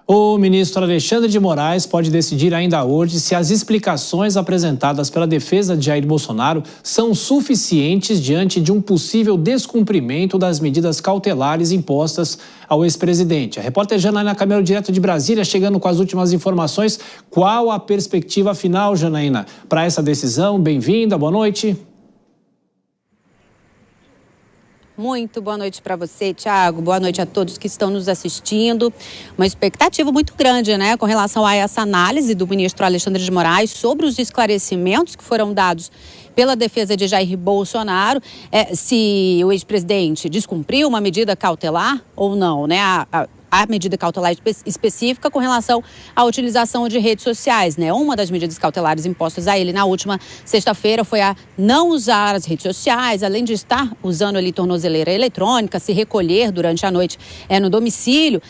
O ministro Alexandre de Moraes pode decidir ainda hoje se as explicações apresentadas pela defesa de Jair Bolsonaro são suficientes diante de um possível descumprimento das medidas cautelares impostas ao ex-presidente. A repórter Janaína Camelo, direto de Brasília, chegando com as últimas informações. Qual a perspectiva final, Janaína, para essa decisão? Bem-vinda, boa noite. Muito boa noite para você, Thiago. Boa noite a todos que estão nos assistindo. Uma expectativa muito grande, né, com relação a essa análise do ministro Alexandre de Moraes sobre os esclarecimentos que foram dados pela defesa de Jair Bolsonaro, se o ex-presidente descumpriu uma medida cautelar ou não, né? A medida cautelar específica com relação à utilização de redes sociais, né? Uma das medidas cautelares impostas a ele na última sexta-feira foi a não usar as redes sociais, além de estar usando ali tornozeleira eletrônica, se recolher durante a noite no domicílio.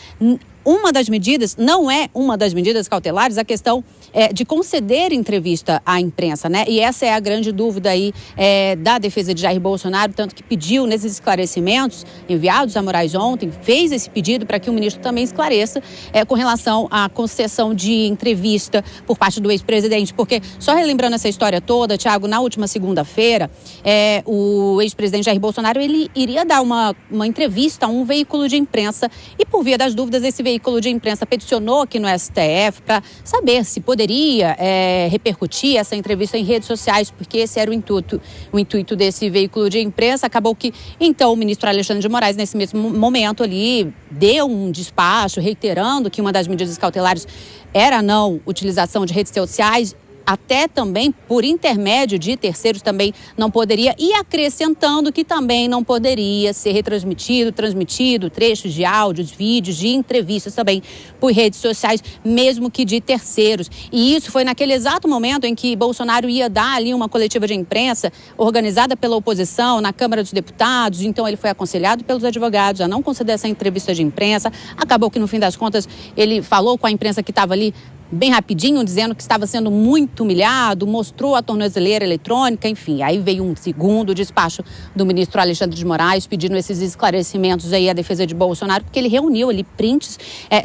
Uma das medidas, não é uma das medidas cautelares, a questão de conceder entrevista à imprensa, né? E essa é a grande dúvida aí da defesa de Jair Bolsonaro, tanto que pediu nesses esclarecimentos enviados a Moraes ontem, fez esse pedido para que o ministro também esclareça com relação à concessão de entrevista por parte do ex-presidente, porque, só relembrando essa história toda, Thiago, na última segunda-feira, o ex-presidente Jair Bolsonaro, ele iria dar uma entrevista a um veículo de imprensa e, por via das dúvidas, esse veículo de imprensa peticionou aqui no STF para saber se poderia repercutir essa entrevista em redes sociais, porque esse era o intuito desse veículo de imprensa. Acabou que, então, o ministro Alexandre de Moraes, nesse mesmo momento ali, deu um despacho reiterando que uma das medidas cautelares era a não utilização de redes sociais, até também por intermédio de terceiros também não poderia, e acrescentando que também não poderia ser transmitido trechos de áudios, vídeos, de entrevistas também por redes sociais, mesmo que de terceiros. E isso foi naquele exato momento em que Bolsonaro ia dar ali uma coletiva de imprensa organizada pela oposição na Câmara dos Deputados. Então ele foi aconselhado pelos advogados a não conceder essa entrevista de imprensa. Acabou que, no fim das contas, ele falou com a imprensa que estava ali bem rapidinho, dizendo que estava sendo muito humilhado, mostrou a tornozeleira eletrônica, enfim. Aí veio um segundo despacho do ministro Alexandre de Moraes pedindo esses esclarecimentos aí à defesa de Bolsonaro, porque ele reuniu ali prints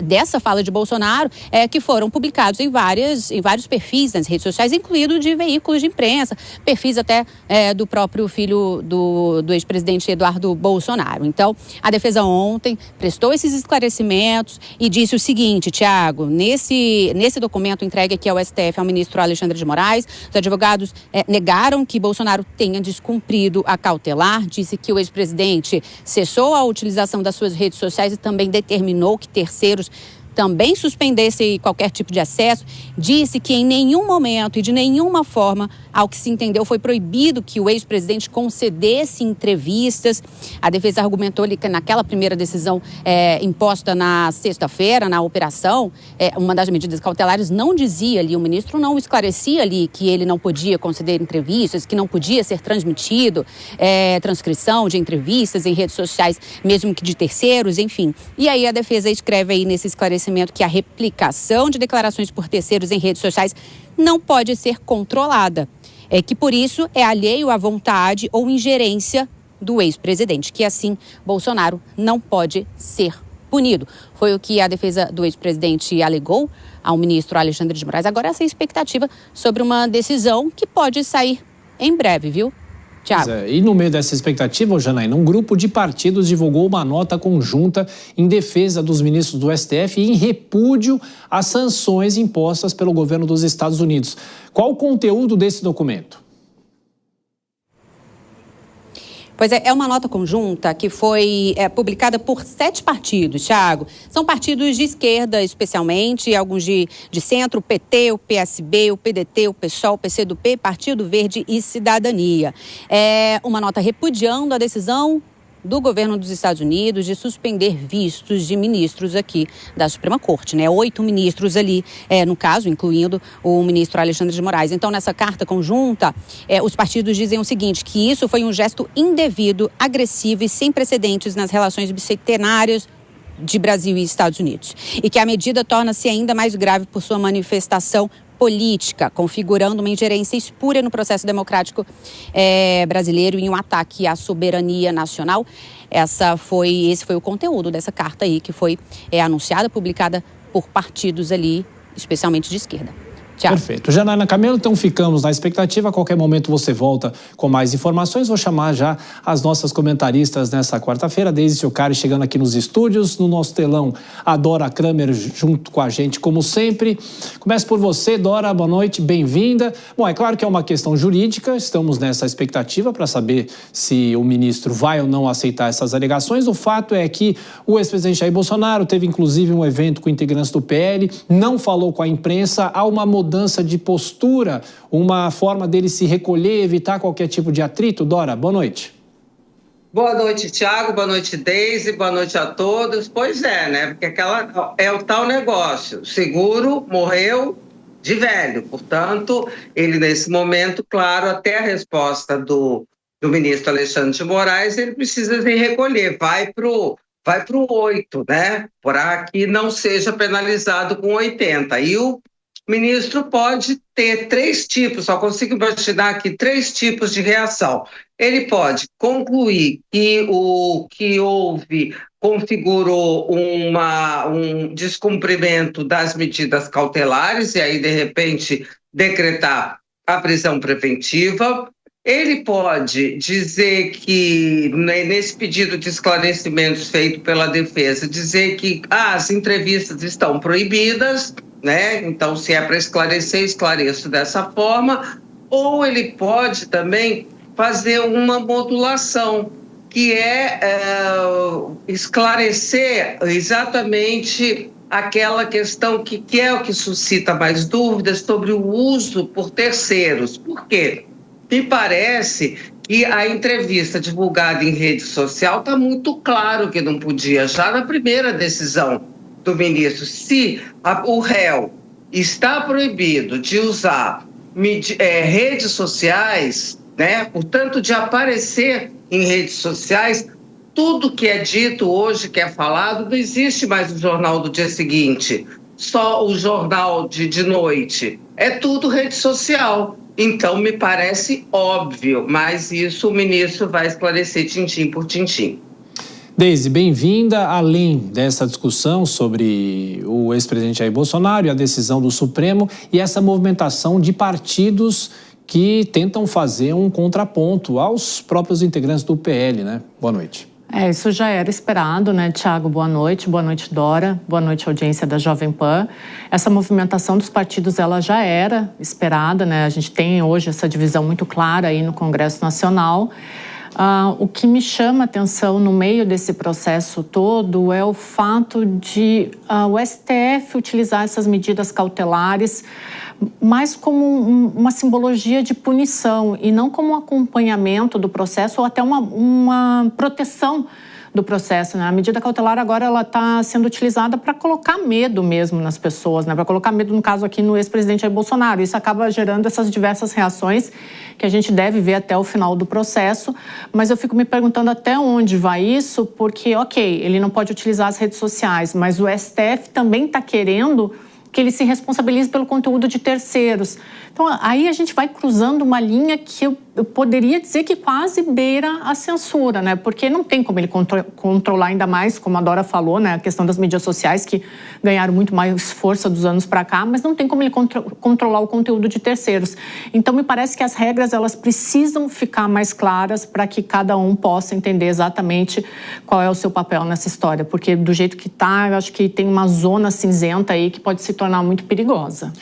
dessa fala de Bolsonaro que foram publicados em vários perfis nas redes sociais, incluído de veículos de imprensa, perfis até do próprio filho do ex-presidente Eduardo Bolsonaro. Então, a defesa ontem prestou esses esclarecimentos e disse o seguinte, Thiago, nesse documento entregue aqui ao STF ao ministro Alexandre de Moraes, os advogados negaram que Bolsonaro tenha descumprido a cautelar, disse que o ex-presidente cessou a utilização das suas redes sociais e também determinou que terceiros também suspendesse qualquer tipo de acesso, disse que em nenhum momento e de nenhuma forma, ao que se entendeu, foi proibido que o ex-presidente concedesse entrevistas. A defesa argumentou que naquela primeira decisão imposta na sexta-feira, na operação, uma das medidas cautelares não dizia ali, o ministro não esclarecia ali que ele não podia conceder entrevistas, que não podia ser transmitido transcrição de entrevistas em redes sociais, mesmo que de terceiros, enfim. E aí a defesa escreve aí nesse esclarecimento que a replicação de declarações por terceiros em redes sociais não pode ser controlada, que por isso é alheio à vontade ou ingerência do ex-presidente, que assim Bolsonaro não pode ser punido. Foi o que a defesa do ex-presidente alegou ao ministro Alexandre de Moraes. Agora essa expectativa sobre uma decisão que pode sair em breve, viu? E no meio dessa expectativa, Janaína, um grupo de partidos divulgou uma nota conjunta em defesa dos ministros do STF e em repúdio às sanções impostas pelo governo dos Estados Unidos. Qual o conteúdo desse documento? Pois é uma nota conjunta que foi publicada por 7 partidos, Thiago. São partidos de esquerda, especialmente, alguns de centro, o PT, o PSB, o PDT, o PSOL, o PCdoB, Partido Verde e Cidadania. É uma nota repudiando a decisão do governo dos Estados Unidos de suspender vistos de ministros aqui da Suprema Corte, né? 8 ministros ali, no caso, incluindo o ministro Alexandre de Moraes. Então, nessa carta conjunta, os partidos dizem o seguinte, que isso foi um gesto indevido, agressivo e sem precedentes nas relações bicentenárias de Brasil e Estados Unidos. E que a medida torna-se ainda mais grave por sua manifestação política, configurando uma ingerência espúria no processo democrático brasileiro e um ataque à soberania nacional. Esse foi o conteúdo dessa carta aí, que foi anunciada, publicada por partidos ali, especialmente de esquerda. Tchau. Perfeito. Janaína Camelo, então ficamos na expectativa. A qualquer momento você volta com mais informações. Vou chamar já as nossas comentaristas nessa quarta-feira. Deise Ciocari chegando aqui nos estúdios. No nosso telão, a Dora Kramer junto com a gente, como sempre. Começo por você, Dora. Boa noite, bem-vinda. Bom, é claro que é uma questão jurídica. Estamos nessa expectativa para saber se o ministro vai ou não aceitar essas alegações. O fato é que o ex-presidente Jair Bolsonaro teve, inclusive, um evento com integrantes do PL, não falou com a imprensa. Há uma mudança de postura, uma forma dele se recolher, evitar qualquer tipo de atrito? Dora, boa noite. Boa noite, Thiago, boa noite, Deise, boa noite a todos. Pois é, né? Porque é o tal negócio. Seguro morreu de velho. Portanto, ele nesse momento, claro, até a resposta do ministro Alexandre de Moraes, ele precisa se recolher, vai pro 8, né? Para que não seja penalizado com 80. E o ministro pode ter 3 tipos, só consigo imaginar aqui 3 tipos de reação. Ele pode concluir que o que houve configurou um descumprimento das medidas cautelares e aí, de repente, decretar a prisão preventiva. Ele pode dizer que, nesse pedido de esclarecimentos feito pela defesa, dizer que as entrevistas estão proibidas, né? Então, se é para esclarecer, esclareço dessa forma. Ou ele pode também fazer uma modulação, que é esclarecer exatamente aquela questão que é o que suscita mais dúvidas sobre o uso por terceiros. Por quê? Me parece que a entrevista divulgada em rede social está muito claro que não podia, já na primeira decisão do ministro. Se o réu está proibido de usar redes sociais, né, portanto, de aparecer em redes sociais, tudo que é dito hoje, que é falado, não existe mais o jornal do dia seguinte, só o jornal de noite. É tudo rede social. Então, me parece óbvio, mas isso o ministro vai esclarecer tintim por tintim. Deise, bem-vinda. Além dessa discussão sobre o ex-presidente Jair Bolsonaro e a decisão do Supremo e essa movimentação de partidos que tentam fazer um contraponto aos próprios integrantes do PL, né? Boa noite. Isso já era esperado, né, Thiago? Boa noite, Dora, boa noite, audiência da Jovem Pan. Essa movimentação dos partidos, ela já era esperada, né? A gente tem hoje essa divisão muito clara aí no Congresso Nacional. O que me chama a atenção no meio desse processo todo é o fato de o STF utilizar essas medidas cautelares mais como uma simbologia de punição e não como um acompanhamento do processo ou até uma proteção do processo, né? A medida cautelar agora ela está sendo utilizada para colocar medo mesmo nas pessoas, né? Para colocar medo, no caso aqui, no ex-presidente Jair Bolsonaro. Isso acaba gerando essas diversas reações que a gente deve ver até o final do processo, mas eu fico me perguntando até onde vai isso, porque, ok, ele não pode utilizar as redes sociais, mas o STF também está querendo que ele se responsabilize pelo conteúdo de terceiros. Então, aí a gente vai cruzando uma linha que eu poderia dizer que quase beira a censura, né? Porque não tem como ele controlar ainda mais, como a Dora falou, né? A questão das mídias sociais, que ganharam muito mais força dos anos para cá, mas não tem como ele controlar o conteúdo de terceiros. Então, me parece que as regras, elas precisam ficar mais claras para que cada um possa entender exatamente qual é o seu papel nessa história. Porque, do jeito que está, eu acho que tem uma zona cinzenta aí que pode se tornar muito perigosa.